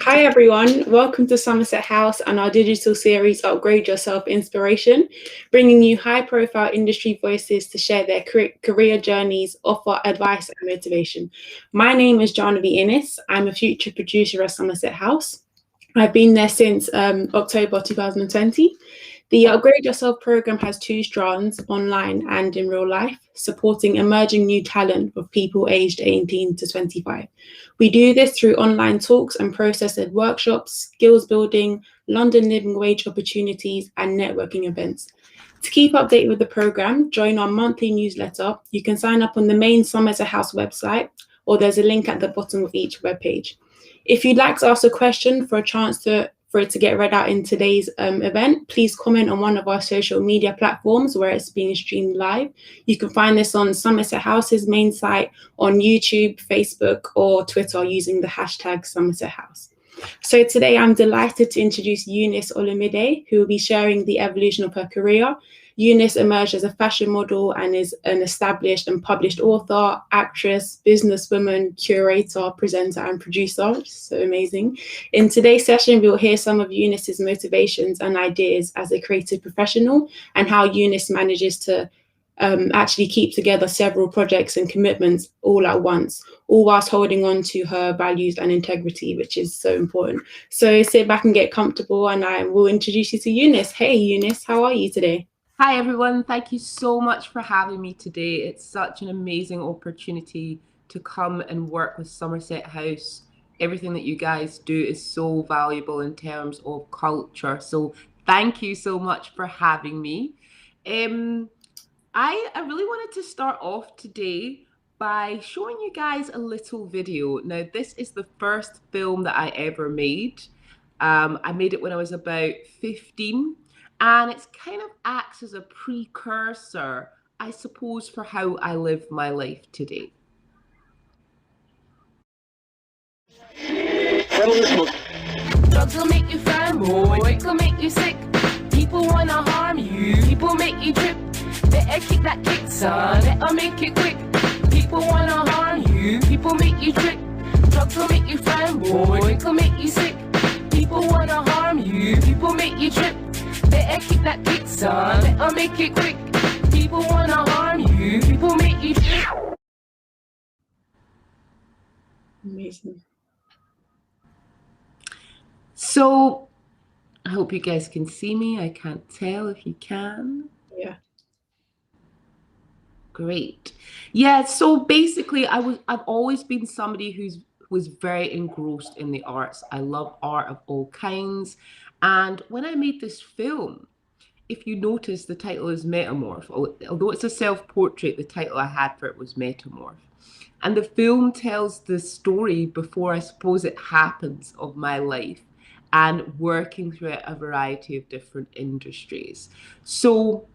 Hi everyone, welcome to Somerset House and our digital series Upgrade Yourself Inspiration, bringing you high-profile industry voices to share their career journeys, offer advice and motivation. My name is Jahnavi Inniss. I'm a future producer at Somerset House. I've been there since October 2020. The Upgrade Yourself program has two strands, online and in real life, supporting emerging new talent of people aged 18 to 25. We do this through online talks and process-led workshops, skills building, London living wage opportunities, and networking events. To keep updated with the program, join our monthly newsletter. You can sign up on the main Somerset House website, or there's a link at the bottom of each webpage. If you'd like to ask a question for a chance for it to get read out in today's event, please comment on one of our social media platforms where it's being streamed live. You can find this on Somerset House's main site, on YouTube, Facebook, or Twitter using the hashtag Somerset House. So today I'm delighted to introduce Eunice Olumide, who will be sharing the evolution of her career. Eunice emerged as a fashion model and is an established and published author, actress, businesswoman, curator, presenter, and producer, which is so amazing. In today's session, we'll hear some of Eunice's motivations and ideas as a creative professional and how Eunice manages to actually keep together several projects and commitments all at once, all whilst holding on to her values and integrity, which is so important. So sit back and get comfortable and I will introduce you to Eunice. Hey Eunice, how are you today? Hi everyone, thank you so much for having me today. It's such an amazing opportunity to come and work with Somerset House. Everything that you guys do is so valuable in terms of culture. So thank you so much for having me. I really wanted to start off today by showing you guys a little video. Now, this is the first film that I ever made. I made it when I was about 15. And it kind of acts as a precursor, I suppose, for how I live my life today. Drugs will make you fanboy, it will make you sick. People wanna harm you, people make you trip. Better kick that kick, son, better make it quick. People wanna harm you, people make you trip. Drugs will make you fanboy, it will make you sick. People wanna harm you, people make you trip. Better keep that kick, son, better make it quick. People wanna harm you, people make you trip. Amazing. So, I hope you guys can see me. I can't tell if you can. Yeah. Great. Yeah, so basically I've always been somebody who was very engrossed in the arts. I love art of all kinds. And when I made this film, if you notice, the title is Metamorph. Although it's a self-portrait, the title I had for it was Metamorph. And the film tells the story before, I suppose, it happens, of my life and working through a variety of different industries. So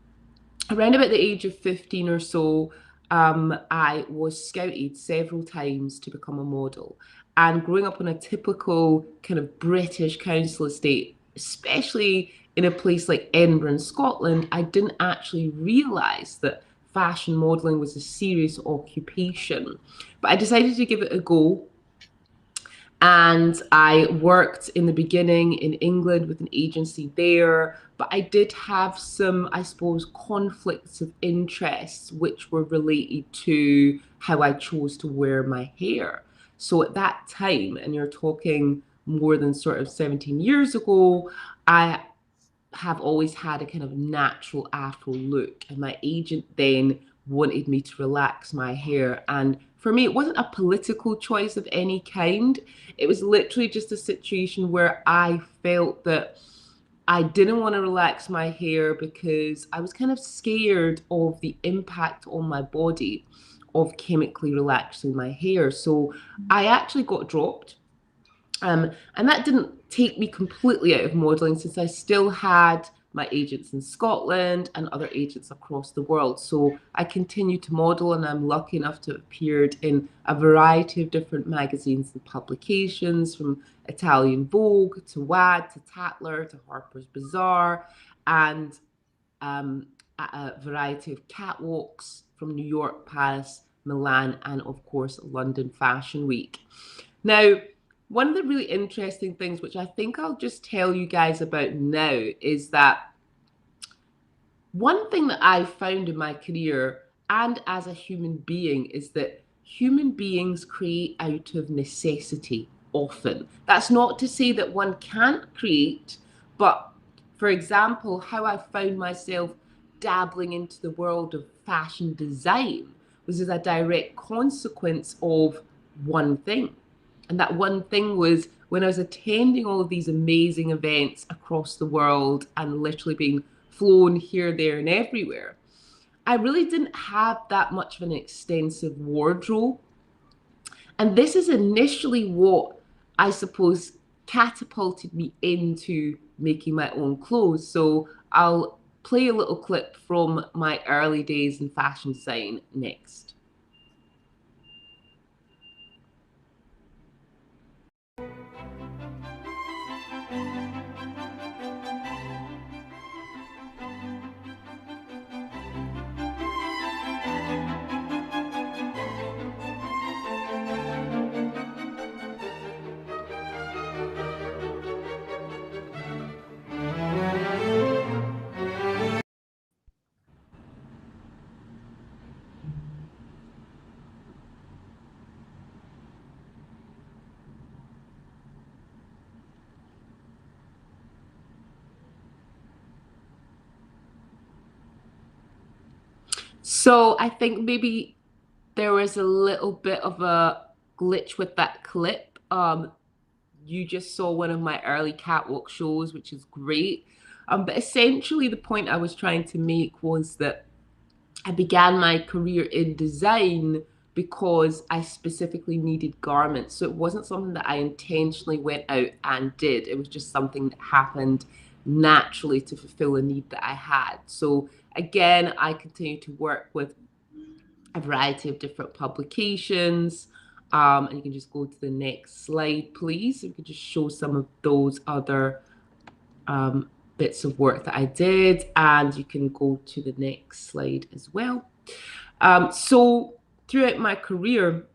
around about the age of 15 or so, I was scouted several times to become a model. And growing up on a typical kind of British council estate, especially in a place like Edinburgh in Scotland, I didn't actually realise that fashion modelling was a serious occupation. But I decided to give it a go. And I worked in the beginning in England with an agency there, but I did have some, I suppose, conflicts of interests which were related to how I chose to wear my hair. So at that time, and you're talking more than sort of 17 years ago, I have always had a kind of natural afro look, and my agent then wanted me to relax my hair. And for me, it wasn't a political choice of any kind. It was literally just a situation where I felt that I didn't want to relax my hair because I was kind of scared of the impact on my body of chemically relaxing my hair. So I actually got dropped. And that didn't take me completely out of modelling, since I still had my agents in Scotland and other agents across the world. So I continue to model, and I'm lucky enough to have appeared in a variety of different magazines and publications, from Italian Vogue to WAD to Tatler to Harper's Bazaar, and a variety of catwalks from New York, Paris, Milan, and of course London Fashion Week. Now, one of the really interesting things, which I think I'll just tell you guys about now, is that one thing that I've found in my career and as a human being is that human beings create out of necessity often. That's not to say that one can't create, but for example, how I found myself dabbling into the world of fashion design was as a direct consequence of one thing. And that one thing was when I was attending all of these amazing events across the world and literally being flown here, there, and everywhere, I really didn't have that much of an extensive wardrobe. And this is initially what I suppose catapulted me into making my own clothes. So I'll play a little clip from my early days in fashion design next. So I think maybe there was a little bit of a glitch with that clip. You just saw one of my early catwalk shows, which is great. But essentially the point I was trying to make was that I began my career in design because I specifically needed garments. So it wasn't something that I intentionally went out and did. It was just something that happened naturally to fulfill a need that I had. So again, I continue to work with a variety of different publications. And you can just go to the next slide, please. You can just show some of those other bits of work that I did, and you can go to the next slide as well. So throughout my career,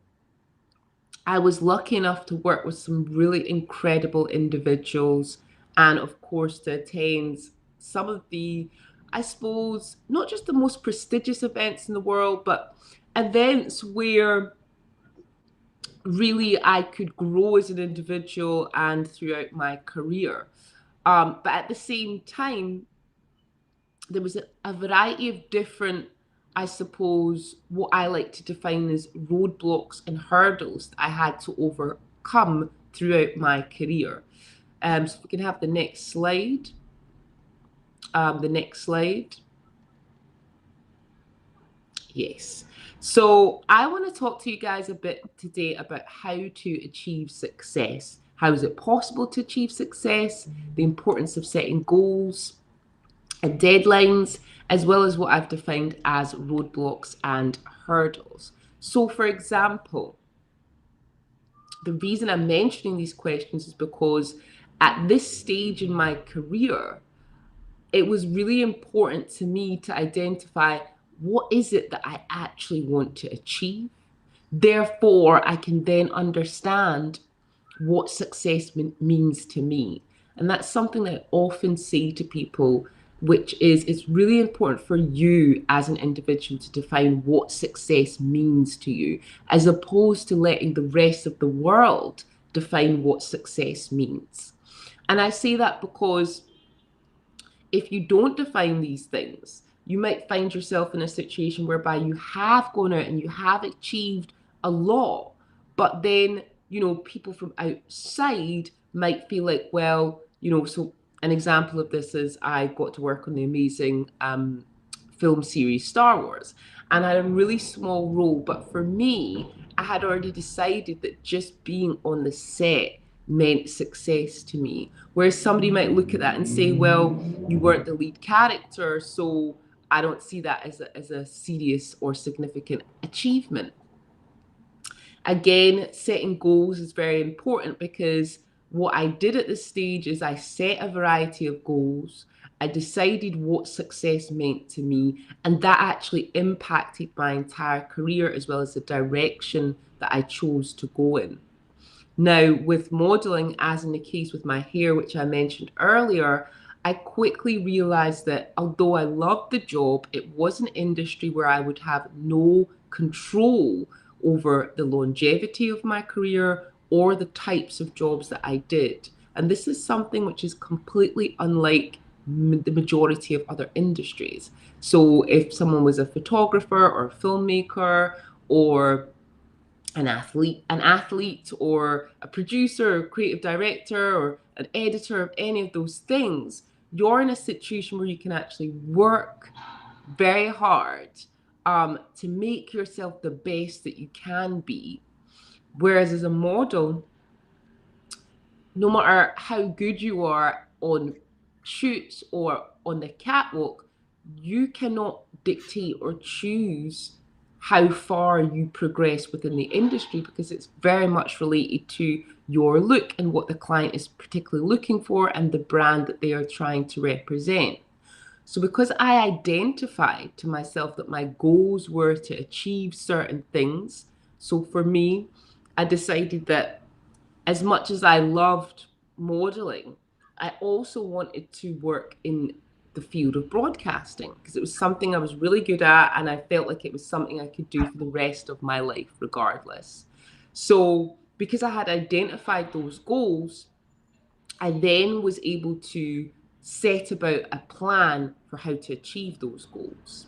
I was lucky enough to work with some really incredible individuals, and of course to attend some of the, I suppose, not just the most prestigious events in the world, but events where really I could grow as an individual and throughout my career. But at the same time, there was a variety of different, I suppose, what I like to define as roadblocks and hurdles that I had to overcome throughout my career. So if we can have the next slide. The next slide. Yes. So I want to talk to you guys a bit today about how to achieve success. How is it possible to achieve success? The importance of setting goals and deadlines, as well as what I've defined as roadblocks and hurdles. So for example, the reason I'm mentioning these questions is because at this stage in my career, it was really important to me to identify what is it that I actually want to achieve. Therefore, I can then understand what success means to me. And that's something that I often say to people, which is it's really important for you as an individual to define what success means to you, as opposed to letting the rest of the world define what success means. And I say that because if you don't define these things, you might find yourself in a situation whereby you have gone out and you have achieved a lot, but then, you know, people from outside might feel like, well, you know, so an example of this is I got to work on the amazing film series Star Wars, and I had a really small role, but for me, I had already decided that just being on the set meant success to me. Whereas somebody might look at that and say, well, you weren't the lead character, so I don't see that as a serious or significant achievement. Again, setting goals is very important, because what I did at this stage is I set a variety of goals. I decided what success meant to me, and that actually impacted my entire career as well as the direction that I chose to go in. Now, with modeling, as in the case with my hair, which I mentioned earlier, I quickly realized that although I loved the job, it was an industry where I would have no control over the longevity of my career or the types of jobs that I did. And this is something which is completely unlike the majority of other industries. So if someone was a photographer or a filmmaker or an athlete or a producer or creative director or an editor of any of those things, you're in a situation where you can actually work very hard to make yourself the best that you can be. Whereas as a model, no matter how good you are on shoots or on the catwalk, you cannot dictate or choose how far you progress within the industry, because it's very much related to your look and what the client is particularly looking for and the brand that they are trying to represent. So because I identified to myself that my goals were to achieve certain things, so for me, I decided that as much as I loved modeling, I also wanted to work in the field of broadcasting because it was something I was really good at, and I felt like it was something I could do for the rest of my life regardless. So because I had identified those goals, I then was able to set about a plan for how to achieve those goals.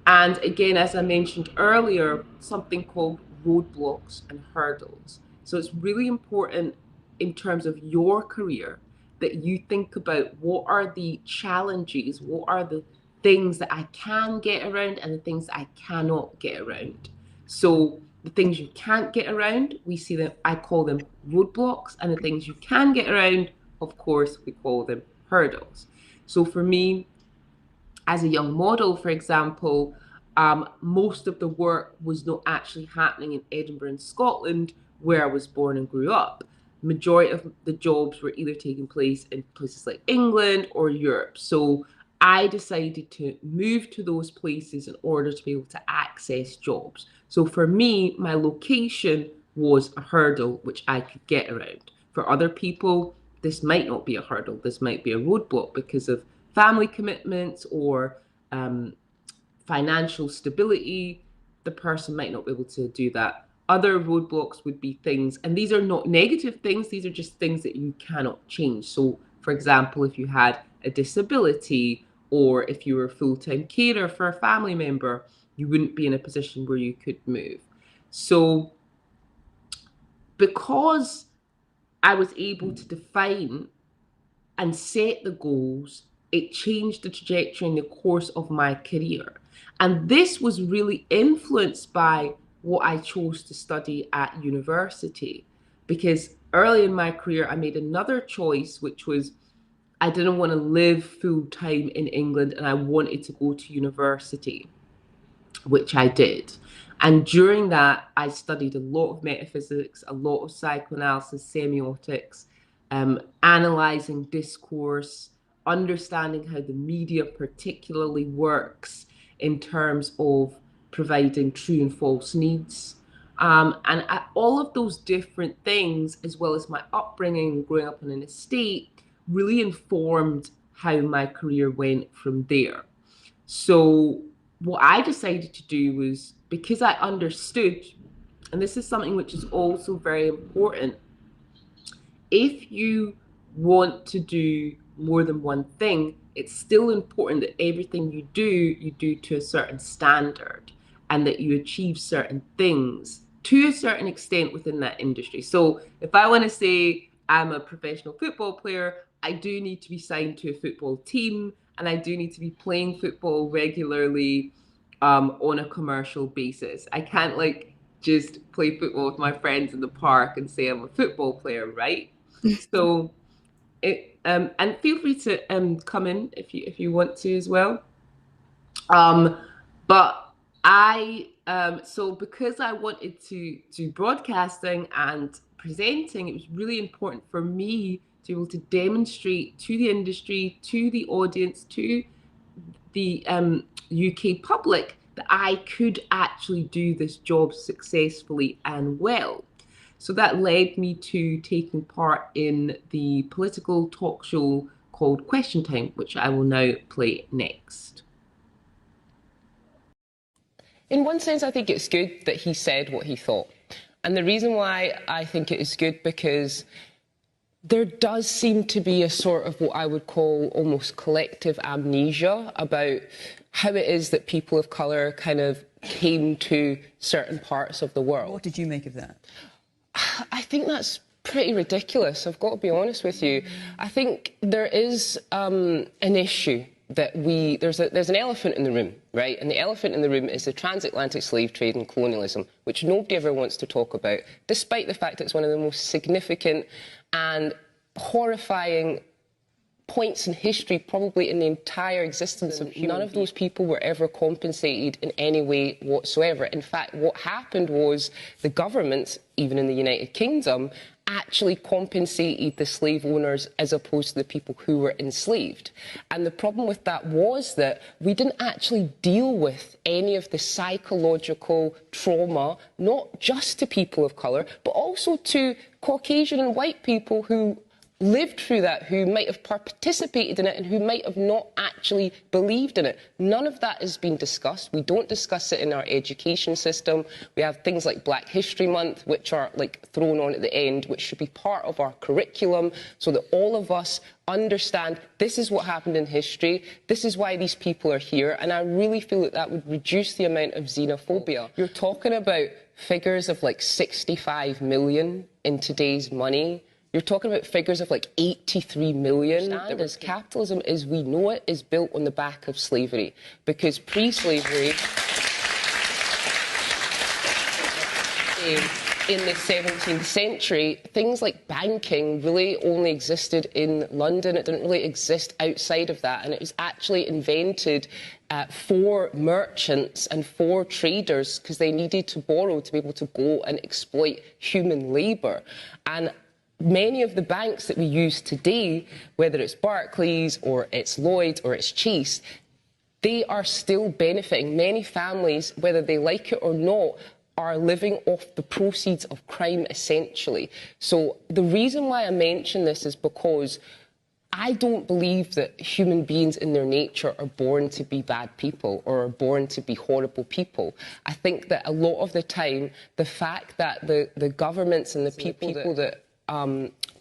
And again, as I mentioned earlier, something called roadblocks and hurdles. So it's really important in terms of your career that you think about what are the challenges, what are the things that I can get around and the things that I cannot get around. So the things you can't get around, we see them, I call them roadblocks, and the things you can get around, of course, we call them hurdles. So for me, as a young model, for example, most of the work was not actually happening in Edinburgh and Scotland, where I was born and grew up. Majority of the jobs were either taking place in places like England or Europe. So I decided to move to those places in order to be able to access jobs. So for me, my location was a hurdle which I could get around. For other people, this might not be a hurdle. This might be a roadblock because of family commitments or financial stability. The person might not be able to do that. Other roadblocks would be things, and these are not negative things, these are just things that you cannot change. So, for example, if you had a disability or if you were a full-time carer for a family member, you wouldn't be in a position where you could move. So, because I was able to define and set the goals, it changed the trajectory in the course of my career. And this was really influenced by what I chose to study at university, because early in my career, I made another choice, which was I didn't want to live full time in England and I wanted to go to university, which I did. And during that, I studied a lot of metaphysics, a lot of psychoanalysis, semiotics, analyzing discourse, understanding how the media particularly works in terms of providing true and false needs. And all of those different things, as well as my upbringing, growing up in an estate, really informed how my career went from there. So what I decided to do was, because I understood, and this is something which is also very important, if you want to do more than one thing, it's still important that everything you do to a certain standard and that you achieve certain things to a certain extent within that industry. So if I want to say I'm a professional football player, I do need to be signed to a football team and I do need to be playing football regularly on a commercial basis. I can't just play football with my friends in the park and say I'm a football player, right? So and feel free to come in if you want to as well. But I so because I wanted to do broadcasting and presenting, it was really important for me to be able to demonstrate to the industry, to the audience, to the UK public that I could actually do this job successfully and well. So that led me to taking part in the political talk show called Question Time, which I will now play next. In one sense, I think it's good that he said what he thought. And the reason why I think it is good, because there does seem to be a sort of what I would call almost collective amnesia about how it is that people of colour kind of came to certain parts of the world. What did you make of that? I think that's pretty ridiculous, I've got to be honest with you. I think there is an issue that there's an elephant in the room, right? And the elephant in the room is the transatlantic slave trade and colonialism, which nobody ever wants to talk about, despite the fact it's one of the most significant and horrifying points in history, probably in the entire existence of humanity. None of those people were ever compensated in any way whatsoever. In fact, what happened was the governments, even in the United Kingdom, actually compensated the slave owners as opposed to the people who were enslaved. And the problem with that was that we didn't actually deal with any of the psychological trauma, not just to people of colour, but also to Caucasian and white people who lived through that, who might have participated in it and who might have not actually believed in it. None of that has been discussed. We don't discuss it in our education system. We have things like Black History Month, which are like thrown on at the end, which should be part of our curriculum so that all of us understand this is what happened in history, this is why these people are here, and I really feel that that would reduce the amount of xenophobia. You're talking about figures of like 65 million in today's money. You're talking about figures of like 83 million. As capitalism as we know it is built on the back of slavery, because pre-slavery in the 17th century, things like banking really only existed in London. It didn't really exist outside of that, and it was actually invented for merchants and for traders because they needed to borrow to be able to go and exploit human labour. And many of the banks that we use today, whether it's Barclays or it's Lloyds or it's Chase, they are still benefiting. Many families, whether they like it or not, are living off the proceeds of crime, essentially. So the reason why I mention this is because I don't believe that human beings in their nature are born to be bad people or are born to be horrible people. I think that a lot of the time, the fact that the governments and the people that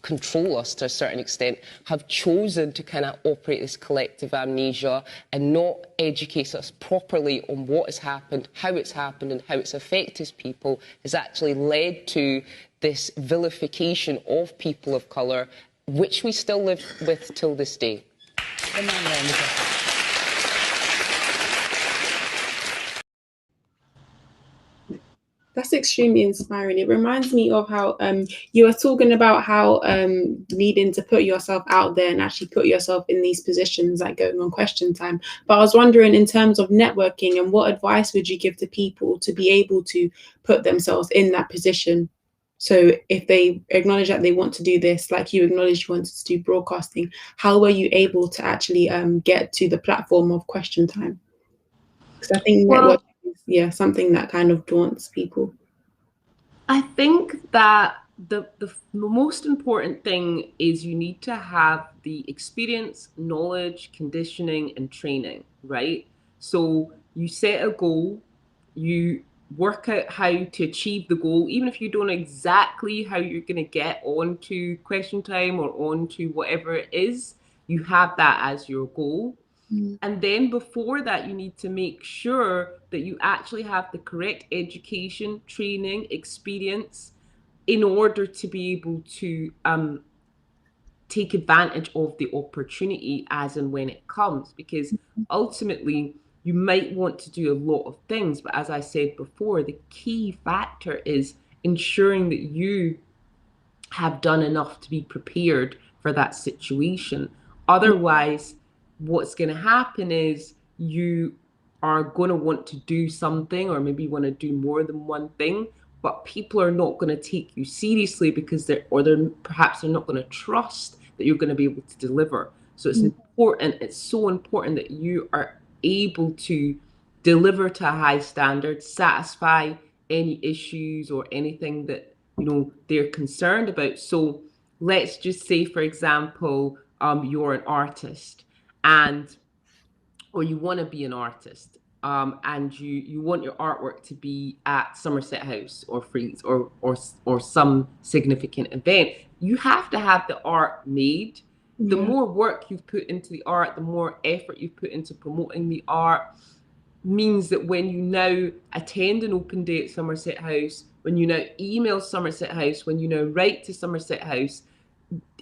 control us to a certain extent have chosen to kind of operate this collective amnesia and not educate us properly on what has happened, how it's happened and how it's affected people has actually led to this vilification of people of colour, which we still live with till this day. That's extremely inspiring. It reminds me of how you were talking about how needing to put yourself out there and actually put yourself in these positions, like going on Question Time. But I was wondering, in terms of networking, and what advice would you give to people to be able to put themselves in that position? So if they acknowledge that they want to do this, like you acknowledged you wanted to do broadcasting, how were you able to actually get to the platform of Question Time? Because I think networking is something that kind of daunts people. I think that the most important thing is you need to have the experience, knowledge, conditioning, and training, right? So you set a goal, you work out how to achieve the goal, even if you don't know exactly how you're going to get onto Question Time or onto whatever it is, you have that as your goal. And then before that, you need to make sure that you actually have the correct education, training, experience in order to be able to take advantage of the opportunity as and when it comes. Because ultimately, you might want to do a lot of things. But as I said before, the key factor is ensuring that you have done enough to be prepared for that situation. Otherwise, what's going to happen is you are going to want to do something, or maybe want to do more than one thing, but people are not going to take you seriously because they're perhaps not going to trust that you're going to be able to deliver. So it's important, it's so important that you are able to deliver to a high standard, satisfy any issues or anything that they're concerned about. So let's just say, for example, you're an artist, or you want to be an artist, and you want your artwork to be at Somerset House or Frieze or some significant event. You have to have the art made. The more work you've put into the art, the more effort you've put into promoting the art, means that when you now attend an open day at Somerset House, when you now email Somerset House, when you now write to Somerset House,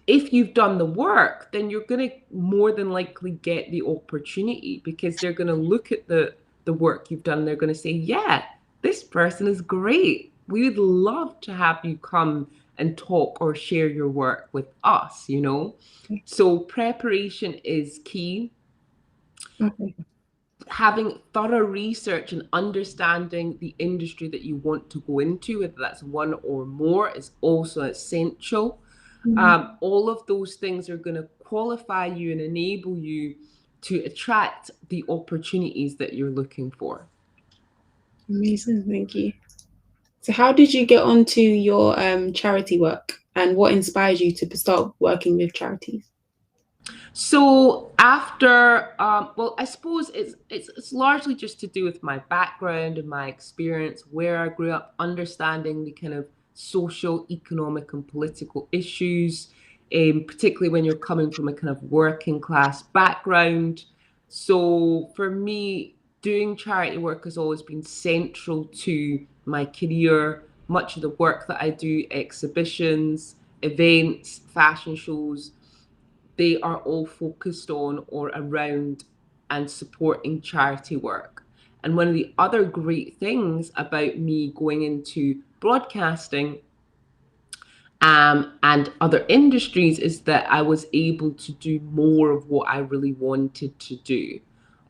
if you've done the work, then you're going to more than likely get the opportunity, because they're going to look at the work you've done. They're going to say, yeah, this person is great. We would love to have you come and talk or share your work with us, So preparation is key. Okay. Having thorough research and understanding the industry that you want to go into, whether that's one or more, is also essential. All of those things are going to qualify you and enable you to attract the opportunities that you're looking for. Amazing, thank you. So how did you get onto your charity work, and what inspired you to start working with charities? So after, well, I suppose it's largely just to do with my background and my experience, where I grew up, understanding the kind of social, economic, and political issues, particularly when you're coming from a kind of working class background. So for me, doing charity work has always been central to my career. Much of the work that I do, exhibitions, events, fashion shows, they are all focused on or around and supporting charity work. And one of the other great things about me going into broadcasting and other industries is that I was able to do more of what I really wanted to do.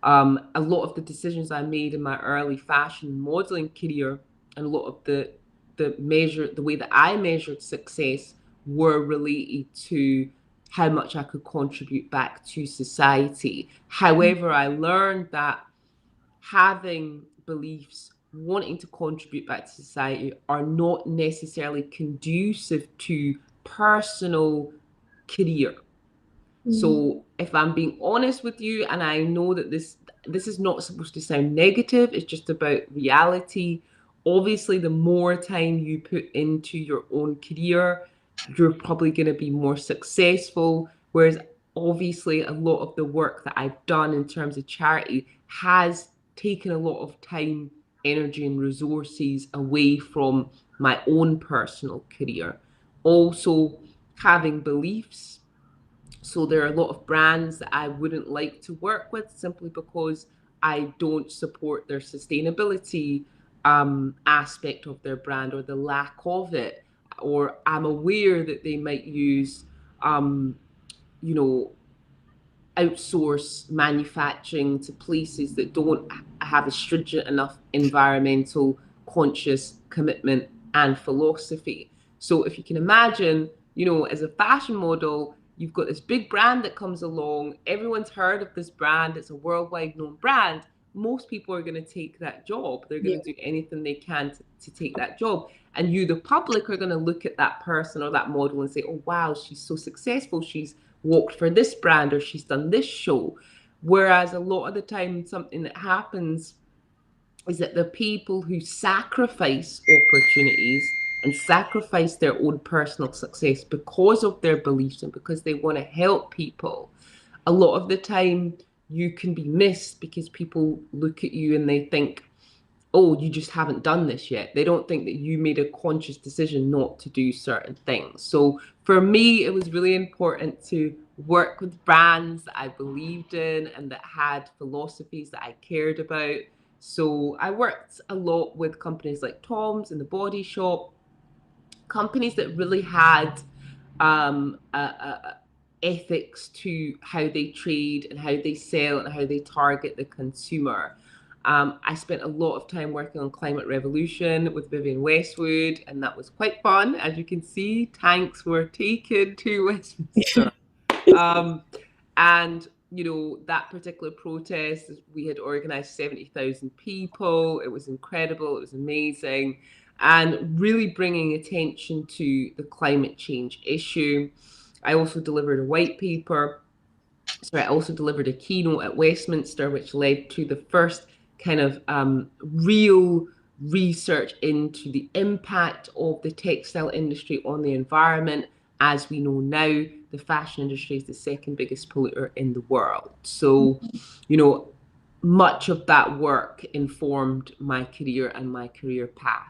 A lot of the decisions I made in my early fashion modeling career, and a lot of the way that I measured success, were related to how much I could contribute back to society. However, I learned that having beliefs, wanting to contribute back to society, are not necessarily conducive to personal career. So if I'm being honest with you, and I know that this is not supposed to sound negative, it's just about reality. Obviously, the more time you put into your own career, you're probably going to be more successful. Whereas obviously a lot of the work that I've done in terms of charity has taken a lot of time, energy, and resources away from my own personal career. Also, having beliefs. So there are a lot of brands that I wouldn't like to work with simply because I don't support their sustainability aspect of their brand, or the lack of it, or I'm aware that they might use, outsource manufacturing to places that don't have a stringent enough environmental conscious commitment and philosophy. So if you can imagine, as a fashion model, you've got this big brand that comes along, everyone's heard of this brand, it's a worldwide known brand. Most people are going to take that job. They're going to do anything they can to take that job. And you, the public, are going to look at that person or that model and say, oh, wow, she's so successful. She's walked for this brand, or she's done this show. Whereas a lot of the time, something that happens is that the people who sacrifice opportunities and sacrifice their own personal success because of their beliefs and because they want to help people, a lot of the time you can be missed because people look at you and they think, oh, you just haven't done this yet. They don't think that you made a conscious decision not to do certain things. So for me, it was really important to work with brands that I believed in and that had philosophies that I cared about. So I worked a lot with companies like Tom's and The Body Shop, companies that really had ethics to how they trade and how they sell and how they target the consumer. I spent a lot of time working on Climate Revolution with Vivienne Westwood, and that was quite fun. As you can see, tanks were taken to Westminster. And, that particular protest, we had organized 70,000 people. It was incredible. It was amazing. and really bringing attention to the climate change issue. I also delivered a white paper. Sorry, I also delivered a keynote at Westminster, which led to the first kind of real research into the impact of the textile industry on the environment. As we know now, the fashion industry is the second biggest polluter in the world. So, you know, much of that work informed my career and my career path.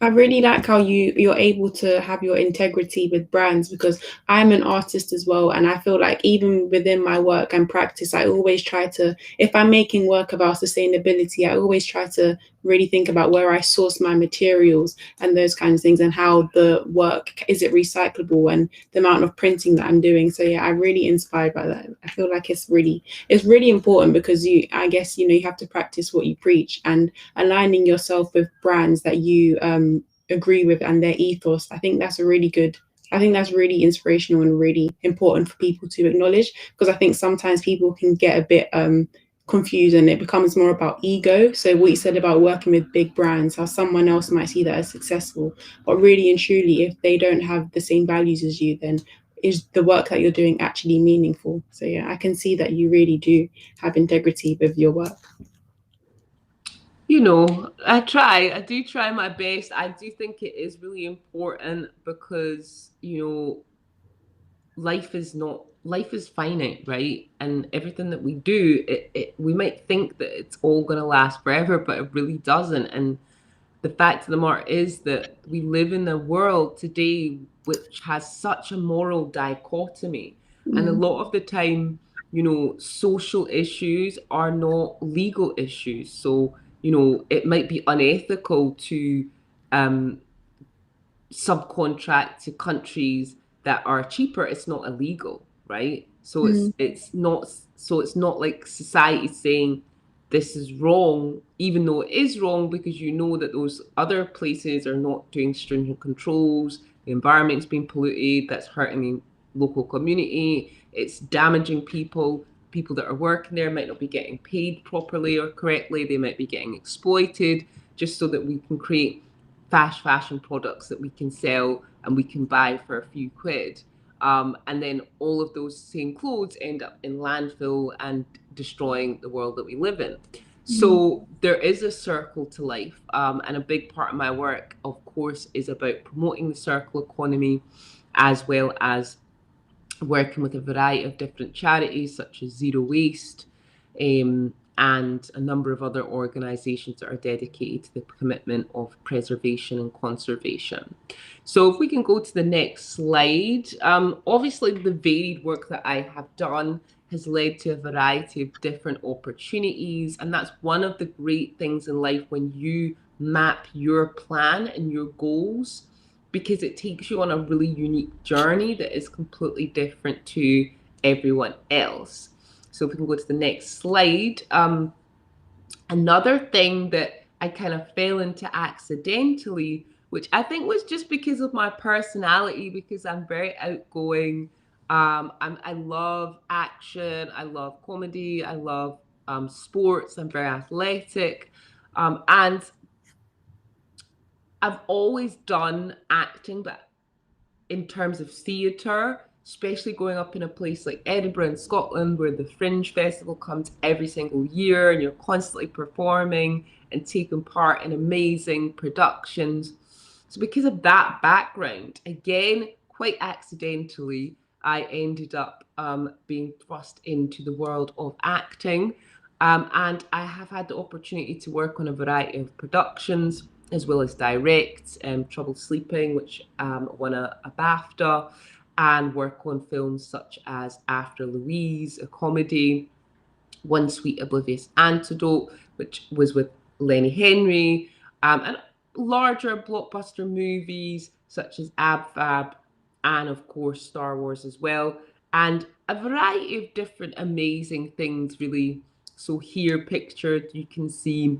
I really like how you're able to have your integrity with brands, because I'm an artist as well, and I feel like even within my work and practice, I always try to, if I'm making work about sustainability, I always try to really think about where I source my materials and those kinds of things, and how the work, is it recyclable, and the amount of printing that I'm doing. So yeah, I'm really inspired by that. I feel like it's really important, because I guess, you have to practice what you preach, and aligning yourself with brands that you agree with and their ethos. I think that's really inspirational and really important for people to acknowledge, because I think sometimes people can get a bit confused, and it becomes more about ego. So what you said about working with big brands, how someone else might see that as successful, but really and truly, if they don't have the same values as you, then is the work that you're doing actually meaningful? So yeah, I can see that you really do have integrity with your work. You know, I do try my best. I do think it is really important, because, life is finite, right? And everything that we do, we might think that it's all going to last forever, but it really doesn't. And the fact of the matter is that we live in a world today which has such a moral dichotomy. And a lot of the time, social issues are not legal issues. So, it might be unethical to subcontract to countries that are cheaper. It's not illegal, right? So it's not like society saying this is wrong, even though it is wrong, because that those other places are not doing stringent controls, the environment's being polluted, that's hurting the local community, it's damaging people that are working there might not be getting paid properly or correctly, they might be getting exploited, just so that we can create fast fashion products that we can sell and we can buy for a few quid. And then all of those same clothes end up in landfill and destroying the world that we live in. So there is a circle to life. And a big part of my work, of course, is about promoting the circle economy, as well as working with a variety of different charities such as Zero Waste, and a number of other organizations that are dedicated to the commitment of preservation and conservation. So if we can go to the next slide, obviously the varied work that I have done has led to a variety of different opportunities. And that's one of the great things in life when you map your plan and your goals, because it takes you on a really unique journey that is completely different to everyone else. So if we can go to the next slide. Another thing that I kind of fell into accidentally, which I think was just because of my personality, because I'm very outgoing. I love action, I love comedy, I love sports, I'm very athletic. And I've always done acting, but in terms of theatre, especially growing up in a place like Edinburgh in Scotland, where the Fringe Festival comes every single year and you're constantly performing and taking part in amazing productions. So because of that background, again, quite accidentally, I ended up being thrust into the world of acting. And I have had the opportunity to work on a variety of productions, as well as direct, Trouble Sleeping, which won a BAFTA, and work on films such as After Louise, a comedy, One Sweet Oblivious Antidote, which was with Lenny Henry, and larger blockbuster movies such as Ab Fab, and of course Star Wars as well, and a variety of different amazing things, really. So here pictured, you can see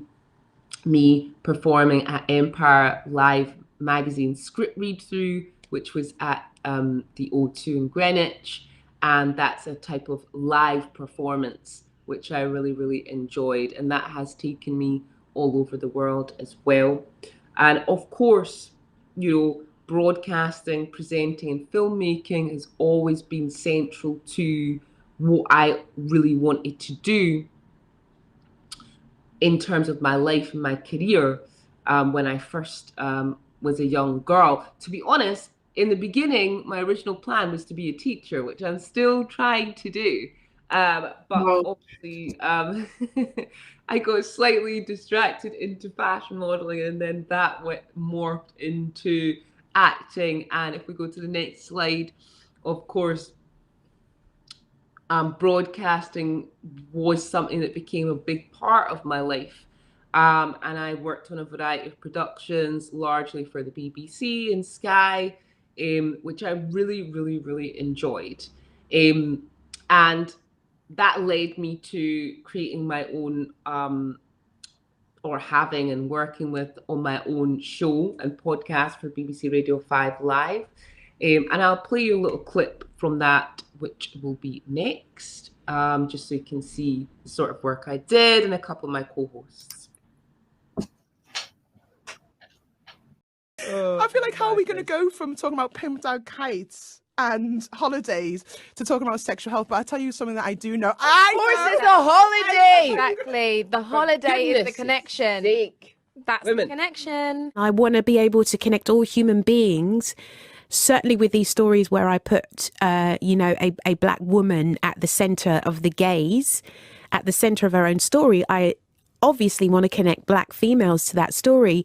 me performing at Empire Live magazine script read through, which was at the O2 in Greenwich, and that's a type of live performance which I really enjoyed, and that has taken me all over the world as well. And of course, broadcasting, presenting, and filmmaking has always been central to what I really wanted to do in terms of my life and my career when I first was a young girl. To be honest, in the beginning, my original plan was to be a teacher, which I'm still trying to do. But obviously, I got slightly distracted into fashion modeling, and then that morphed into acting. And if we go to the next slide, of course, broadcasting was something that became a big part of my life. And I worked on a variety of productions, largely for the BBC and Sky, which I really, really, really enjoyed. And that led me to creating my own, or having and working on my own show and podcast for BBC Radio 5 Live. And I'll play you a little clip from that, which will be next, just so you can see the sort of work I did and a couple of my co-hosts. I feel like, how are we going to go from talking about pimped out kites and holidays to talking about sexual health? But I tell you something that I do know. Of course, it's a holiday. Exactly. The holiday is the connection. That's the connection. I want to be able to connect all human beings, certainly with these stories where I put, a black woman at the center of the gaze, at the center of her own story. I obviously want to connect black females to that story.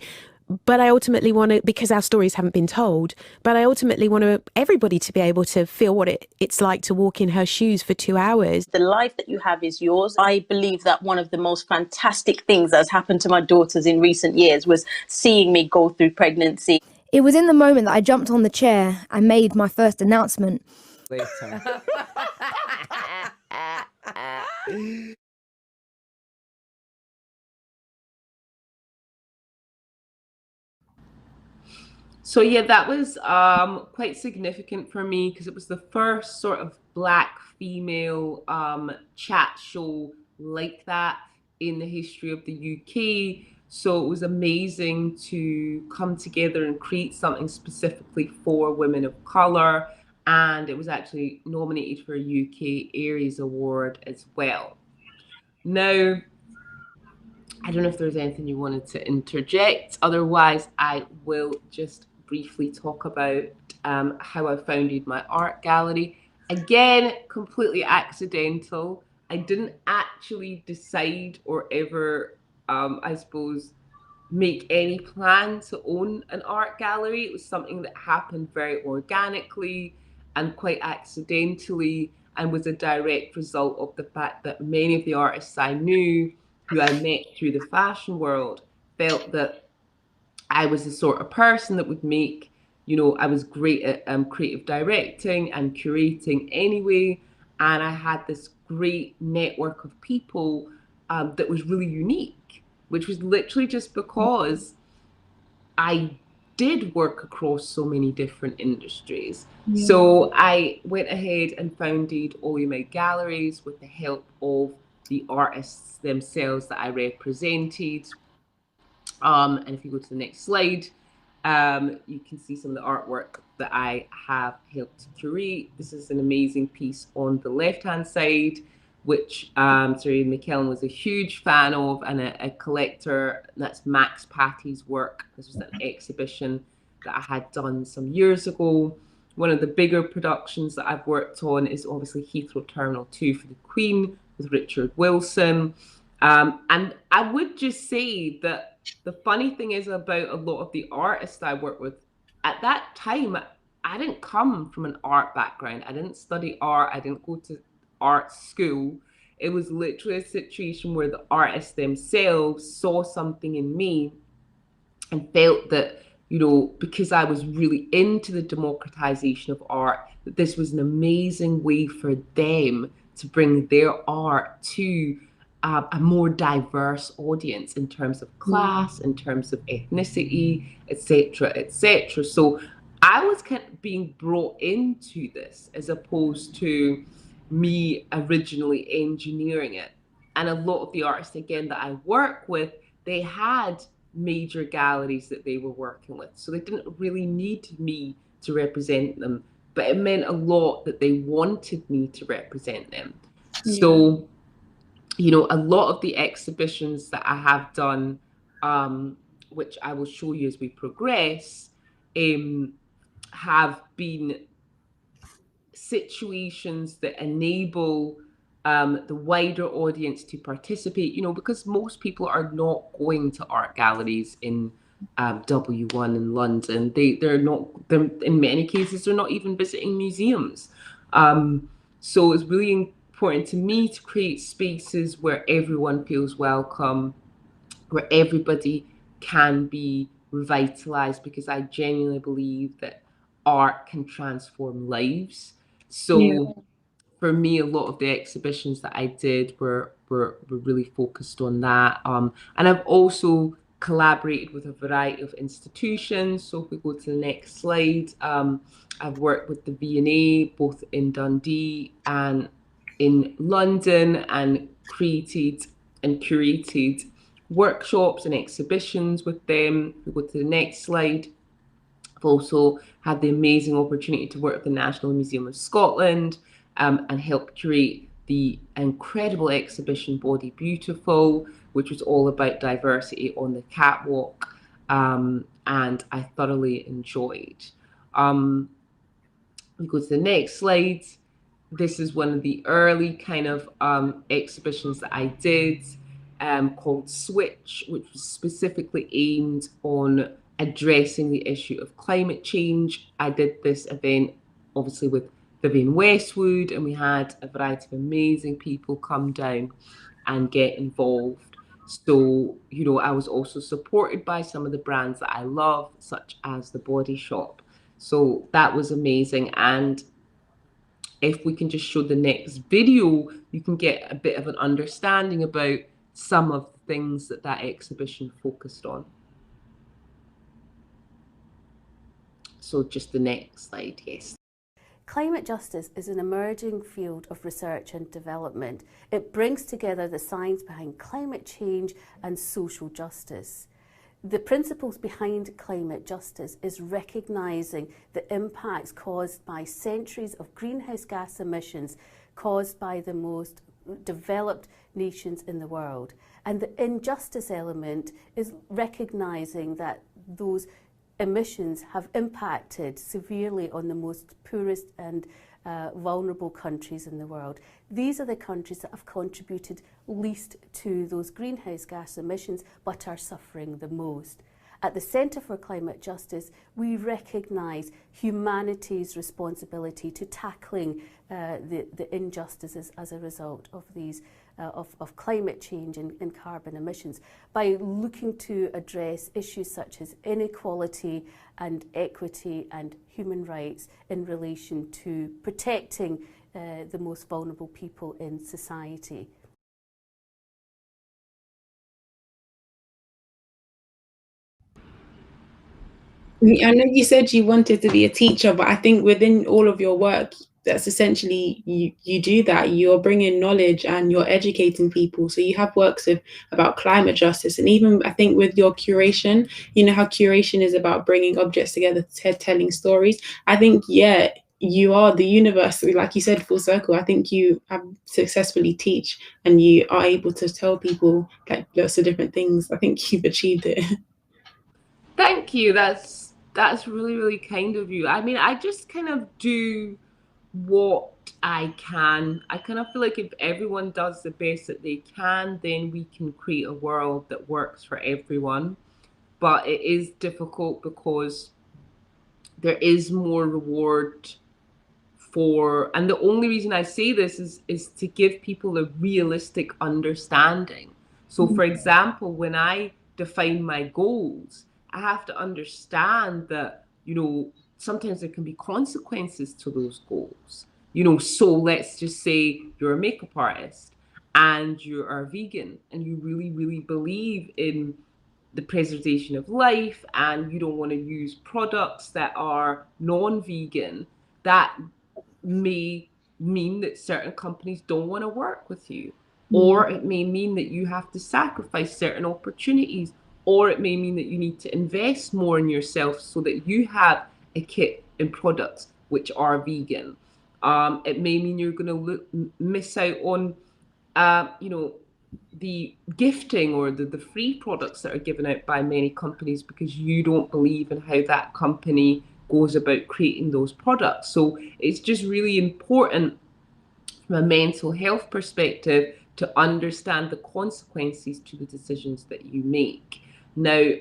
But I ultimately want to, because our stories haven't been told, but I ultimately want everybody to be able to feel what it's like to walk in her shoes for 2 hours. The life that you have is yours. I believe that one of the most fantastic things that's happened to my daughters in recent years was seeing me go through pregnancy. It was in the moment that I jumped on the chair and made my first announcement. Later. So yeah, that was quite significant for me because it was the first sort of black female chat show like that in the history of the UK. So it was amazing to come together and create something specifically for women of colour. And it was actually nominated for a UK Aries Award as well. Now, I don't know if there's anything you wanted to interject. Otherwise, I will just briefly talk about how I founded my art gallery. Again, completely accidental. I didn't actually decide or ever, I suppose, make any plan to own an art gallery. It was something that happened very organically and quite accidentally, and was a direct result of the fact that many of the artists I knew, who I met through the fashion world, felt that I was the sort of person that would make, I was great at creative directing and curating anyway. And I had this great network of people that was really unique, which was literally just because I did work across so many different industries. Yeah. So I went ahead and founded Olumide Galleries with the help of the artists themselves that I represented. And if you go to the next slide, you can see some of the artwork that I have helped curate. This is an amazing piece on the left-hand side, which Sir McKellen was a huge fan of and a collector. That's Max Patty's work. This was an exhibition that I had done some years ago. One of the bigger productions that I've worked on is obviously Heathrow Terminal 2 for the Queen with Richard Wilson. And I would just say that the funny thing is about a lot of the artists I work with, at that time, I didn't come from an art background. I didn't study art. I didn't go to art school. It was literally a situation where the artists themselves saw something in me and felt that, because I was really into the democratization of art, that this was an amazing way for them to bring their art to a more diverse audience in terms of class, in terms of ethnicity, etc., etc. So I was kind of being brought into this as opposed to me originally engineering it. And a lot of the artists, again, that I work with, they had major galleries that they were working with. So they didn't really need me to represent them, but it meant a lot that they wanted me to represent them. So, you know, a lot of the exhibitions that I have done, which I will show you as we progress, have been situations that enable the wider audience to participate, you know, because most people are not going to art galleries in W1 in London. They're in many cases, they're not even visiting museums. So it's really important to me to create spaces where everyone feels welcome, where everybody can be revitalized, because I genuinely believe that art can transform lives. So for me, a lot of the exhibitions that I did were really focused on that. And I've also collaborated with a variety of institutions. So if we go to the next slide, I've worked with the V&A, both in Dundee and in London, and created and curated workshops and exhibitions with them. If we go to the next slide, I've also had the amazing opportunity to work with the National Museum of Scotland and help curate the incredible exhibition Body Beautiful, which was all about diversity on the catwalk, and I thoroughly enjoyed. We go to the next slide. This is one of the early kind of exhibitions that I did, called Switch, which was specifically aimed on addressing the issue of climate change. I did this event obviously with Vivienne Westwood, and we had a variety of amazing people come down and get involved. So, you know, I was also supported by some of the brands that I love, such as The Body Shop. So that was amazing. And if we can just show the next video, you can get a bit of an understanding about some of the things that that exhibition focused on. So just the next slide, yes. Climate justice is an emerging field of research and development. It brings together the science behind climate change and social justice. The principles behind climate justice is recognising the impacts caused by centuries of greenhouse gas emissions caused by the most developed nations in the world. And the injustice element is recognising that those emissions have impacted severely on the most poorest and vulnerable countries in the world. These are the countries that have contributed least to those greenhouse gas emissions but are suffering the most. At the Centre for Climate Justice, we recognise humanity's responsibility to tackling the injustices as a result of these of climate change and carbon emissions by looking to address issues such as inequality and equity and human rights in relation to protecting the most vulnerable people in society. I know you said you wanted to be a teacher, but I think within all of your work, that's essentially you do that. You're bringing knowledge and you're educating people. So you have works about climate justice, and even I think with your curation, you know how curation is about bringing objects together, telling stories. I think you are the universe, like you said, full circle. I think you have successfully teach and you are able to tell people like lots of different things. I think you've achieved it. Thank you. That's really, really kind of you. I mean, I just kind of do what I can. I kind of feel like if everyone does the best that they can, then we can create a world that works for everyone. But it is difficult because there is more reward for, and the only reason I say this is to give people a realistic understanding. So for example, when I define my goals, I have to understand that, you know, sometimes there can be consequences to those goals. You know, so let's just say you're a makeup artist and you are vegan and you really, really believe in the preservation of life and you don't want to use products that are non-vegan. That may mean that certain companies don't want to work with you. or it may mean that you have to sacrifice certain opportunities, or it may mean that you need to invest more in yourself so that you have a kit and products which are vegan. It may mean you're going to miss out on, the gifting or the free products that are given out by many companies because you don't believe in how that company goes about creating those products. So it's just really important from a mental health perspective to understand the consequences to the decisions that you make. Now,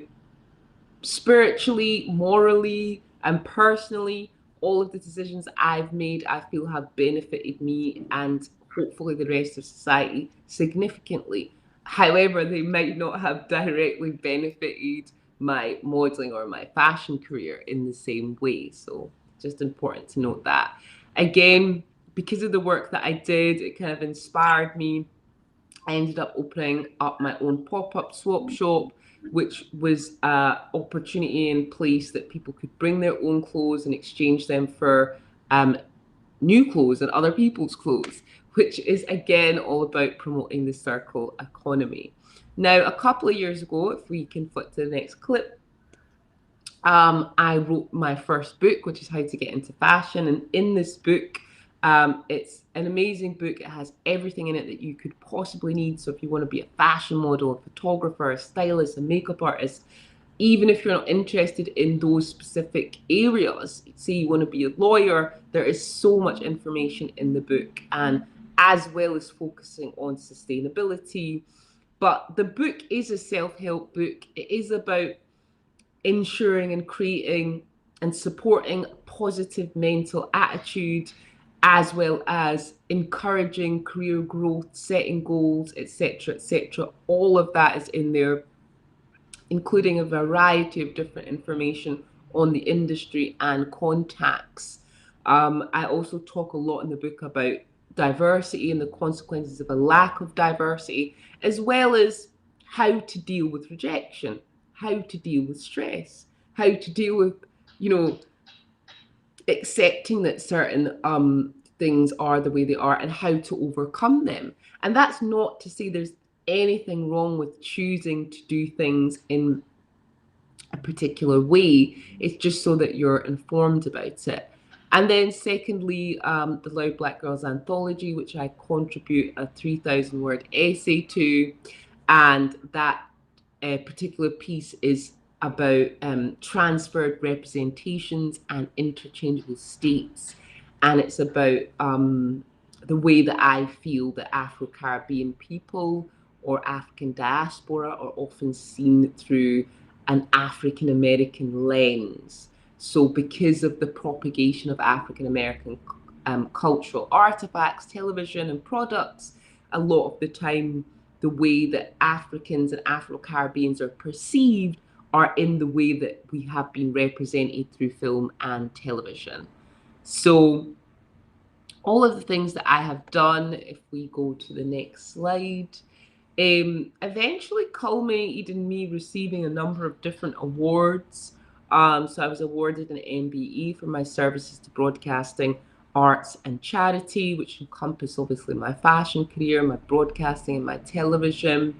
spiritually, morally, and personally, all of the decisions I've made, I feel have benefited me and hopefully the rest of society significantly. However, they might not have directly benefited my modeling or my fashion career in the same way. So just important to note that. Again, because of the work that I did, it kind of inspired me. I ended up opening up my own pop-up swap shop, which was an opportunity in place that people could bring their own clothes and exchange them for new clothes and other people's clothes, which is again all about promoting the circle economy. Now, a couple of years ago, if we can flip to the next clip, I wrote my first book, which is How to Get Into Fashion. And in this book, it's an amazing book. It has everything in it that you could possibly need. So if you want to be a fashion model, a photographer, a stylist, a makeup artist, even if you're not interested in those specific areas, say you want to be a lawyer, there is so much information in the book, and as well as focusing on sustainability. But the book is a self-help book. It is about ensuring and creating and supporting a positive mental attitude, as well as encouraging career growth, setting goals, etc., etc. All of that is in there, including a variety of different information on the industry and contacts. I also talk a lot in the book about diversity and the consequences of a lack of diversity, as well as how to deal with rejection, how to deal with stress, how to deal with, accepting that certain things are the way they are and how to overcome them. And that's not to say there's anything wrong with choosing to do things in a particular way. It's just so that you're informed about it. And then secondly, the Loud Black Girls Anthology, which I contribute a 3,000 word essay to. And that particular piece is about transferred representations and interchangeable states. And it's about the way that I feel that Afro-Caribbean people or African diaspora are often seen through an African-American lens. So because of the propagation of African-American cultural artifacts, television and products, a lot of the time the way that Africans and Afro-Caribbeans are perceived are in the way that we have been represented through film and television. So all of the things that I have done, if we go to the next slide, eventually culminated in me receiving a number of different awards. So I was awarded an MBE for my services to broadcasting, arts and charity, which encompass obviously my fashion career, my broadcasting and my television.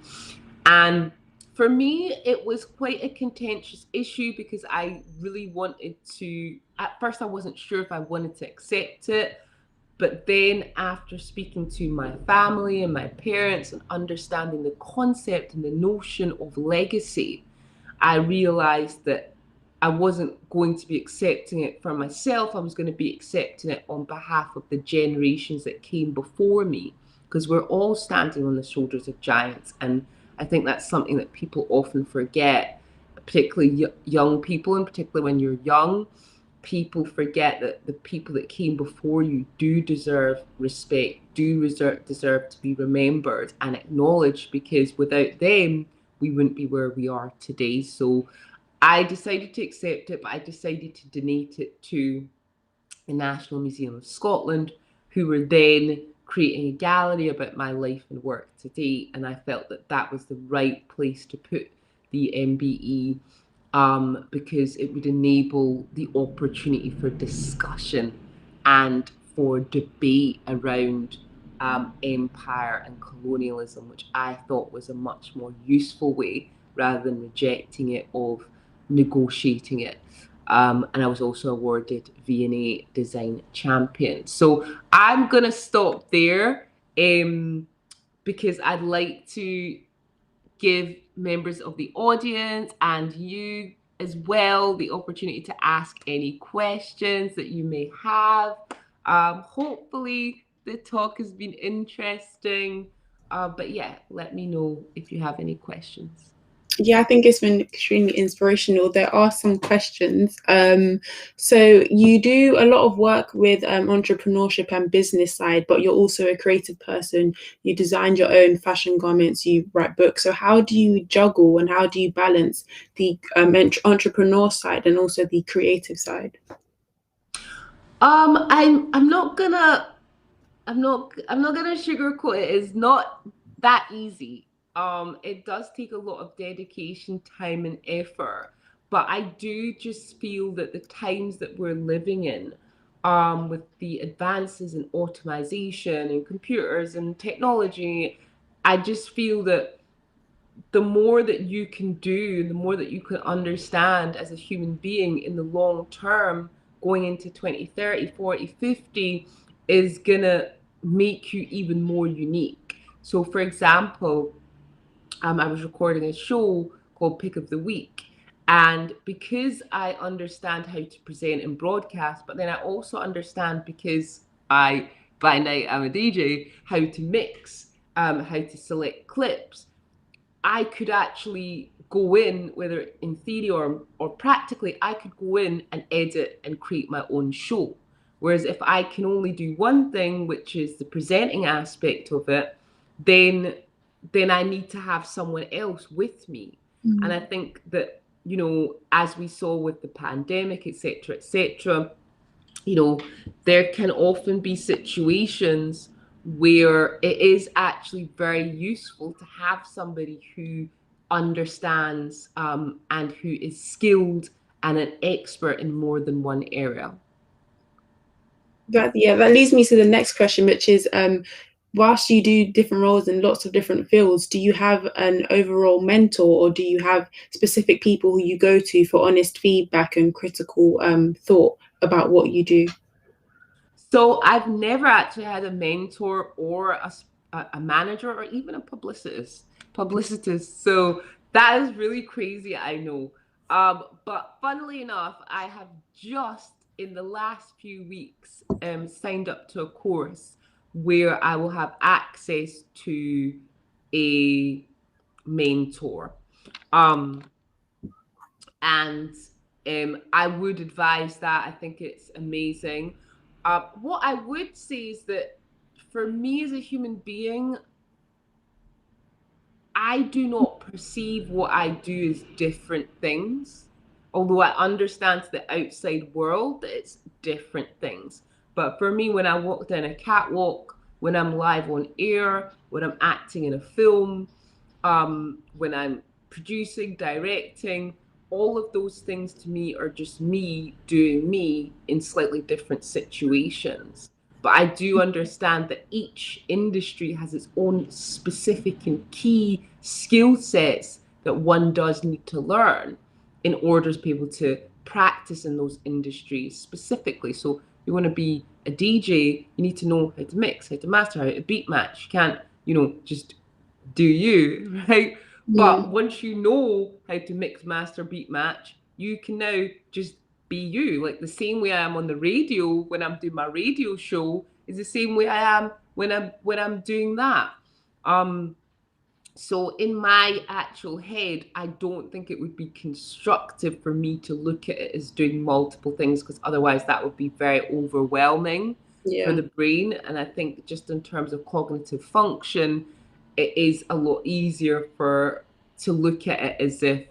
And for me, it was quite a contentious issue because I really wanted to, at first I wasn't sure if I wanted to accept it. But then after speaking to my family and my parents and understanding the concept and the notion of legacy, I realized that I wasn't going to be accepting it for myself. I was going to be accepting it on behalf of the generations that came before me, because we're all standing on the shoulders of giants. And I think that's something that people often forget, particularly young people, and particularly when you're young. People forget that the people that came before you do deserve respect, do deserve to be remembered and acknowledged, because without them, we wouldn't be where we are today. So I decided to accept it, but I decided to donate it to the National Museum of Scotland, who were then creating a gallery about my life and work to date. And I felt that that was the right place to put the MBE, because it would enable the opportunity for discussion and for debate around empire and colonialism, which I thought was a much more useful way rather than rejecting it, of negotiating it. And I was also awarded V&A Design Champion. So I'm going to stop there because I'd like to give members of the audience and you as well the opportunity to ask any questions that you may have. Hopefully the talk has been interesting, but yeah, let me know if you have any questions. Yeah, I think it's been extremely inspirational. There are some questions. So you do a lot of work with entrepreneurship and business side, but you're also a creative person. You designed your own fashion garments, you write books. So how do you juggle and how do you balance the entrepreneur side and also the creative side? I'm not gonna sugarcoat it. It's not that easy. It does take a lot of dedication, time, and effort. But I do just feel that the times that we're living in, with the advances in automation and computers and technology, I just feel that the more that you can do, the more that you can understand as a human being in the long term, going into 20, 30, 40, 50, is gonna make you even more unique. So for example, I was recording a show called Pick of the Week. And because I understand how to present and broadcast, but then I also understand, because by night I'm a DJ, how to mix, how to select clips, I could actually go in, whether in theory or practically, I could go in and edit and create my own show. Whereas if I can only do one thing, which is the presenting aspect of it, then I need to have someone else with me. Mm-hmm. And I think that, you know, as we saw with the pandemic, et cetera, you know, there can often be situations where it is actually very useful to have somebody who understands and who is skilled and an expert in more than one area. That leads me to the next question, which is, whilst you do different roles in lots of different fields, do you have an overall mentor, or do you have specific people who you go to for honest feedback and critical thought about what you do? So I've never actually had a mentor or a manager or even a publicist. So that is really crazy, I know. But funnily enough, I have just in the last few weeks signed up to a course where I will have access to a mentor. And I would advise that. I think it's amazing. What I would say is that for me as a human being, I do not perceive what I do as different things, although I understand to the outside world that it's different things. But for me, when I walk down a catwalk, when I'm live on air, when I'm acting in a film, when I'm producing, directing, all of those things to me are just me doing me in slightly different situations. But I do understand that each industry has its own specific and key skill sets that one does need to learn in order to be able to practice in those industries specifically. So if you want to be a DJ, you need to know how to mix, how to master, how to beat match. You can't, you know, just do you, right? But once you know how to mix, master, beat, match, you can now just be you. Like the same way I am on the radio when I'm doing my radio show is the same way I am when I'm doing that. So in my actual head, I don't think it would be constructive for me to look at it as doing multiple things, because otherwise that would be very overwhelming for the brain. And I think just in terms of cognitive function, it is a lot easier to look at it as if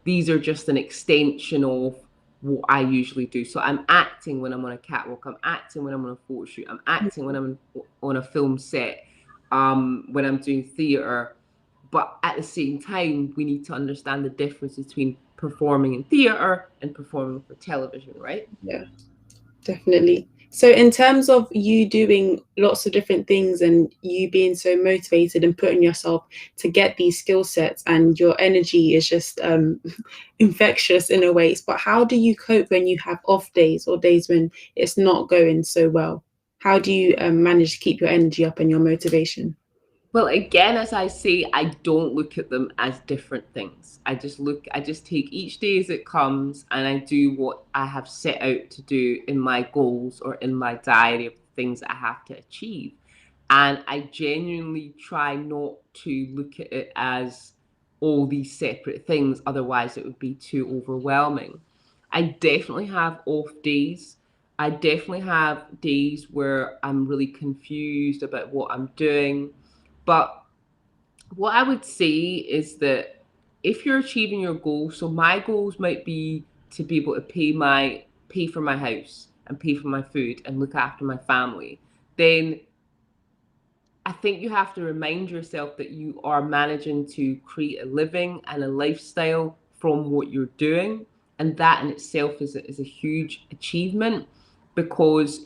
these are just an extension of what I usually do. So I'm acting when I'm on a catwalk, I'm acting when I'm on a photo shoot, I'm acting when I'm on a film set, when I'm doing theatre. But at the same time, we need to understand the difference between performing in theatre and performing for television, right? Yeah, definitely. So in terms of you doing lots of different things and you being so motivated and putting yourself to get these skill sets, and your energy is just infectious in a way, but how do you cope when you have off days or days when it's not going so well? How do you manage to keep your energy up and your motivation? Well, again, as I say, I don't look at them as different things. I just take each day as it comes, and I do what I have set out to do in my goals or in my diary of things that I have to achieve. And I genuinely try not to look at it as all these separate things, otherwise it would be too overwhelming. I definitely have off days. I definitely have days where I'm really confused about what I'm doing. But what I would say is that if you're achieving your goals, so my goals might be to be able to pay for my house and pay for my food and look after my family, then I think you have to remind yourself that you are managing to create a living and a lifestyle from what you're doing. And that in itself is a huge achievement, because,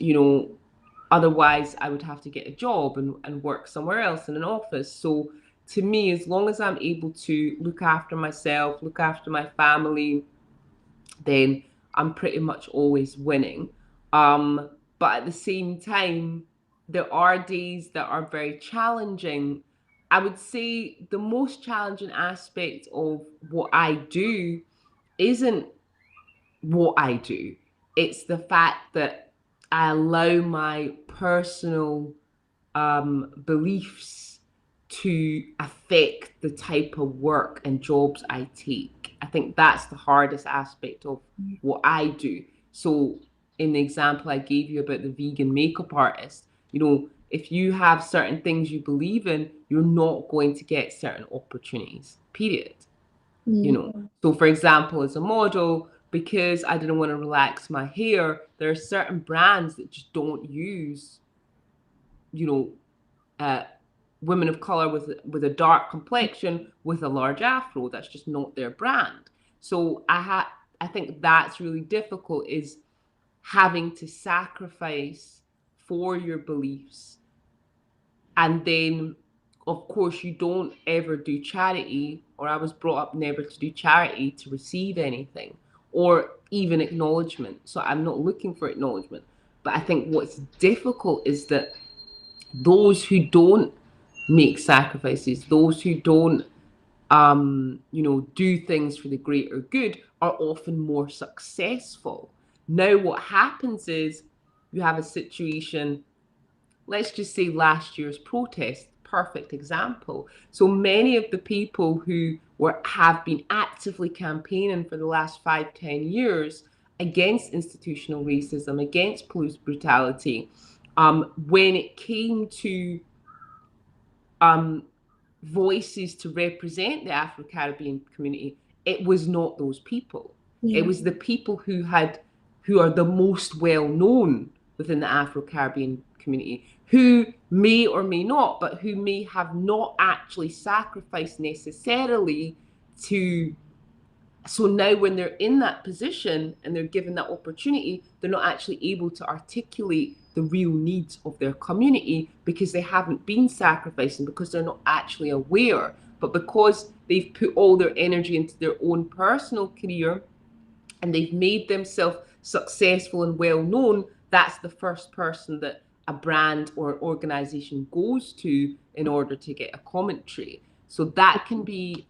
otherwise I would have to get a job and work somewhere else in an office. So to me, as long as I'm able to look after myself, look after my family, then I'm pretty much always winning. But at the same time, there are days that are very challenging. I would say the most challenging aspect of what I do isn't what I do. It's the fact that I allow my personal beliefs to affect the type of work and jobs I take. I think that's the hardest aspect of what I do. So in the example I gave you about the vegan makeup artist, if you have certain things you believe in, you're not going to get certain opportunities, period. So for example, as a model, because I didn't want to relax my hair, there are certain brands that just don't use, women of color with a dark complexion with a large afro. That's just not their brand. So I think that's really difficult, is having to sacrifice for your beliefs. And then, of course, you don't ever do charity, or I was brought up never to do charity to receive anything or even acknowledgement. So I'm not looking for acknowledgement. But I think what's difficult is that those who don't make sacrifices, those who don't, do things for the greater good, are often more successful. Now, what happens is you have a situation, let's just say last year's protest, perfect example. So many of the people who have been actively campaigning for the last 5-10 years against institutional racism, against police brutality, when it came to voices to represent the Afro-Caribbean community, it was not those people. It was the people who are the most well known within the Afro-Caribbean community, who may or may not, but who may have not actually sacrificed necessarily to. So now when they're in that position and they're given that opportunity, they're not actually able to articulate the real needs of their community, because they haven't been sacrificing, because they're not actually aware. But because they've put all their energy into their own personal career and they've made themselves successful and well known, that's the first person that a brand or an organization goes to in order to get a commentary. So that can be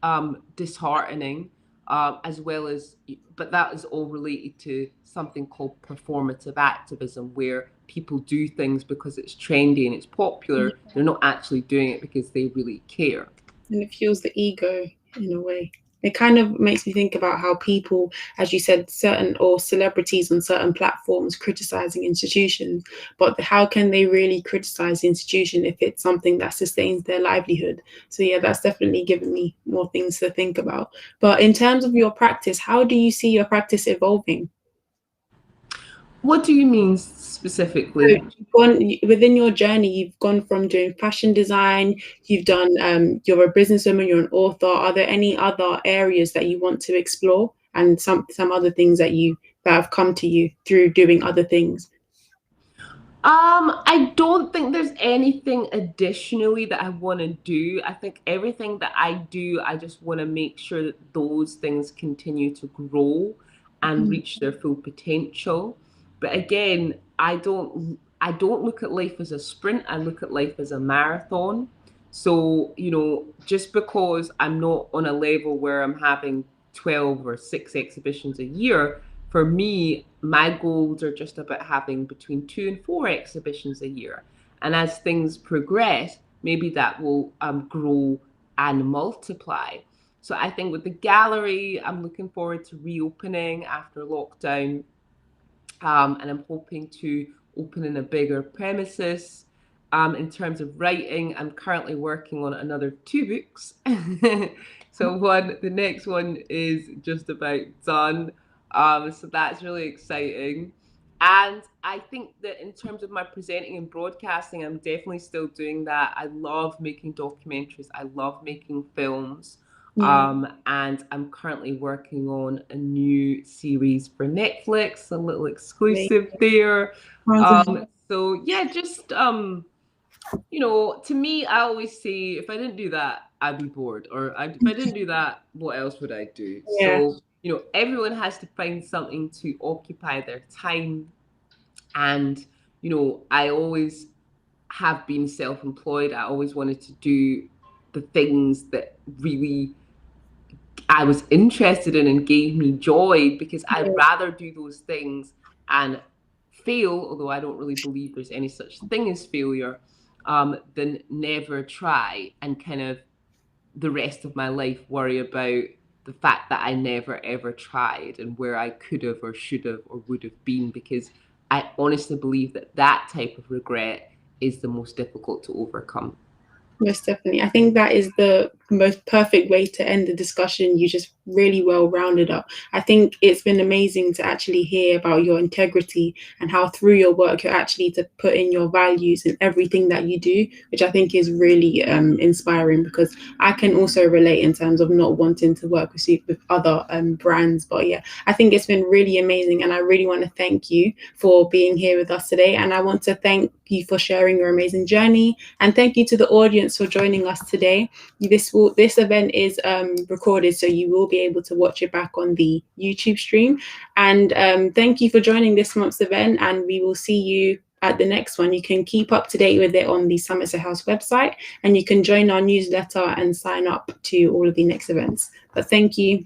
disheartening. As well as, but that is all related to something called performative activism, where people do things because it's trendy and it's popular. They're not actually doing it because they really care. And it fuels the ego in a way. It kind of makes me think about how people, as you said, celebrities on certain platforms criticizing institutions, but how can they really criticize the institution if it's something that sustains their livelihood? So yeah, that's definitely given me more things to think about. But in terms of your practice, how do you see your practice evolving? What do you mean specifically? So within your journey, you've gone from doing fashion design, you've done, you're a businesswoman, you're an author. Are there any other areas that you want to explore, and some other things that have come to you through doing other things? I don't think there's anything additionally that I want to do. I think everything that I do, I just want to make sure that those things continue to grow and reach their full potential. But again, I don't look at life as a sprint. I look at life as a marathon. So, just because I'm not on a level where I'm having 12 or 6 exhibitions a year, for me, my goals are just about having between 2 and 4 exhibitions a year. And as things progress, maybe that will grow and multiply. So I think with the gallery, I'm looking forward to reopening after lockdown. And I'm hoping to open in a bigger premises. In terms of writing, I'm currently working on another 2 books. So the next one is just about done. So that's really exciting. And I think that in terms of my presenting and broadcasting, I'm definitely still doing that. I love making documentaries. I love making films. And I'm currently working on a new series for Netflix, a little exclusive there. So yeah, just to me, I always say if I didn't do that, I'd be bored, or if I didn't do that, what else would I do? So everyone has to find something to occupy their time, and I always have been self-employed. I always wanted to do the things that really I was interested in and gave me joy, because I'd rather do those things and fail, although I don't really believe there's any such thing as failure, than never try and kind of the rest of my life worry about the fact that I never ever tried and where I could have or should have or would have been, because I honestly believe that type of regret is the most difficult to overcome. Most definitely. I think that is the most perfect way to end the discussion. You just really well rounded up. I think it's been amazing to actually hear about your integrity and how through your work you're actually to put in your values in everything that you do, which I think is really inspiring, because I can also relate in terms of not wanting to work with other brands. But yeah, I think it's been really amazing, and I really want to thank you for being here with us today. And I want to thank you for sharing your amazing journey, and thank you to the audience for joining us today. This event is recorded, so you will be able to watch it back on the YouTube stream. And thank you for joining this month's event, and we will see you at the next one. You can keep up to date with it on the Somerset House website, and you can join our newsletter and sign up to all of the next events. But thank you.